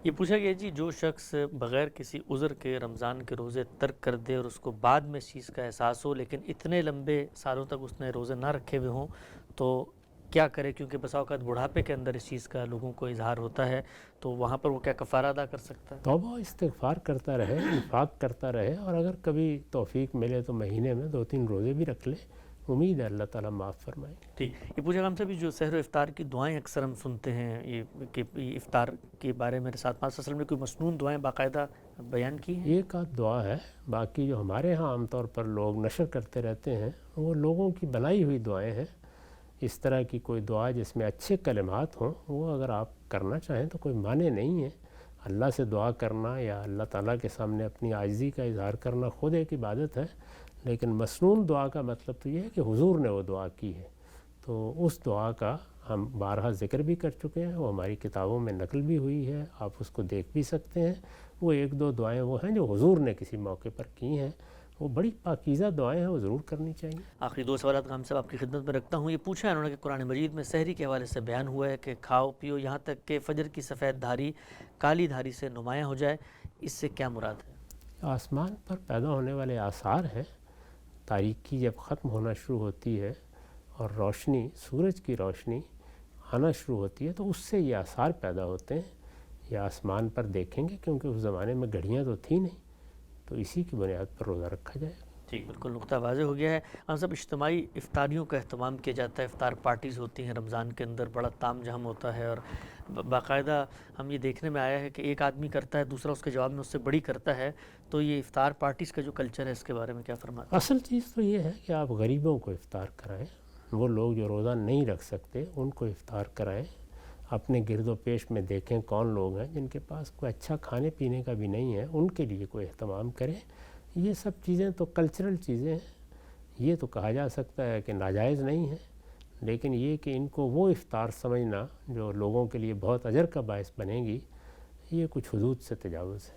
یہ پوچھا گیا جی، جو شخص بغیر کسی عذر کے رمضان کے روزے ترک کر دے اور اس کو بعد میں اس چیز کا احساس ہو، لیکن اتنے لمبے سالوں تک اس نے روزے نہ رکھے ہوئے ہوں، تو کیا کرے؟ کیونکہ بسا اوقات بڑھاپے کے اندر اس چیز کا لوگوں کو اظہار ہوتا ہے، تو وہاں پر وہ کیا کفارہ ادا کر سکتا ہے؟ توبہ و استغفار کرتا رہے، انفاق کرتا رہے، اور اگر کبھی توفیق ملے تو مہینے میں 2-3 روزے بھی رکھ لے، امید ہے اللہ تعالیٰ معاف فرمائیں گے۔ ٹھیک، یہ پوچھا گیا ہم سے بھی، جو سحر و افطار کی دعائیں اکثر ہم سنتے ہیں، یہ کہ افطار کے بارے میں رسالت پاک صلی اللہ علیہ وسلم نے کوئی مسنون دعائیں باقاعدہ بیان کی ہیں؟ ایک آدھ دعا ہے، باقی جو ہمارے ہاں عام طور پر لوگ نشر کرتے رہتے ہیں وہ لوگوں کی بنائی ہوئی دعائیں ہیں۔ اس طرح کی کوئی دعا جس میں اچھے کلمات ہوں، وہ اگر آپ کرنا چاہیں تو کوئی معنی نہیں ہے۔ اللہ سے دعا کرنا یا اللہ تعالیٰ کے سامنے اپنی عاجزی کا اظہار کرنا خود ایک عبادت ہے، لیکن مسنون دعا کا مطلب تو یہ ہے کہ حضور نے وہ دعا کی ہے، تو اس دعا کا ہم بارہا ذکر بھی کر چکے ہیں، وہ ہماری کتابوں میں نقل بھی ہوئی ہے، آپ اس کو دیکھ بھی سکتے ہیں۔ وہ 1-2 دعائیں وہ ہیں جو حضور نے کسی موقع پر کی ہیں، وہ بڑی پاکیزہ دعائیں ہیں، وہ ضرور کرنی چاہیے۔ آخری 2 سوالات ہم صاحب آپ کی خدمت میں رکھتا ہوں۔ یہ پوچھا ہے انہوں نے کہ قرآن مجید میں سحری کے حوالے سے بیان ہوا ہے کہ کھاؤ پیو یہاں تک کہ فجر کی سفید دھاری کالی دھاری سے نمایاں ہو جائے، اس سے کیا مراد ہے؟ آسمان پر پیدا ہونے والے آثار ہیں، تاریکی جب ختم ہونا شروع ہوتی ہے اور روشنی، سورج کی روشنی آنا شروع ہوتی ہے تو اس سے یہ آثار پیدا ہوتے ہیں۔ یہ آسمان پر دیکھیں گے، کیونکہ اس زمانے میں گھڑیاں تو تھیں نہیں، تو اسی کی بنیاد پر روزہ رکھا جائے گا۔ ٹھیک، بالکل نقطہ واضح ہو گیا ہے۔ ہم سب اجتماعی افطاریوں کا اہتمام کیا جاتا ہے، افطار پارٹیز ہوتی ہیں رمضان کے اندر، بڑا تام جھم ہوتا ہے، اور باقاعدہ ہم یہ دیکھنے میں آیا ہے کہ ایک آدمی کرتا ہے، دوسرا اس کے جواب میں اس سے بڑی کرتا ہے، تو یہ افطار پارٹیز کا جو کلچر ہے اس کے بارے میں کیا فرماتے ہیں؟ اصل چیز تو یہ ہے کہ آپ غریبوں کو افطار کرائیں، وہ لوگ جو روزہ نہیں رکھ سکتے ان کو افطار کرائیں۔ اپنے گرد و پیش میں دیکھیں کون لوگ ہیں جن کے پاس کوئی اچھا کھانے پینے کا بھی نہیں ہے، ان کے لیے کوئی اہتمام کریں۔ یہ سب چیزیں تو کلچرل چیزیں ہیں، یہ تو کہا جا سکتا ہے کہ ناجائز نہیں ہے، لیکن یہ کہ ان کو وہ افطار سمجھنا جو لوگوں کے لیے بہت اجر کا باعث بنے گی، یہ کچھ حدود سے تجاوز ہے۔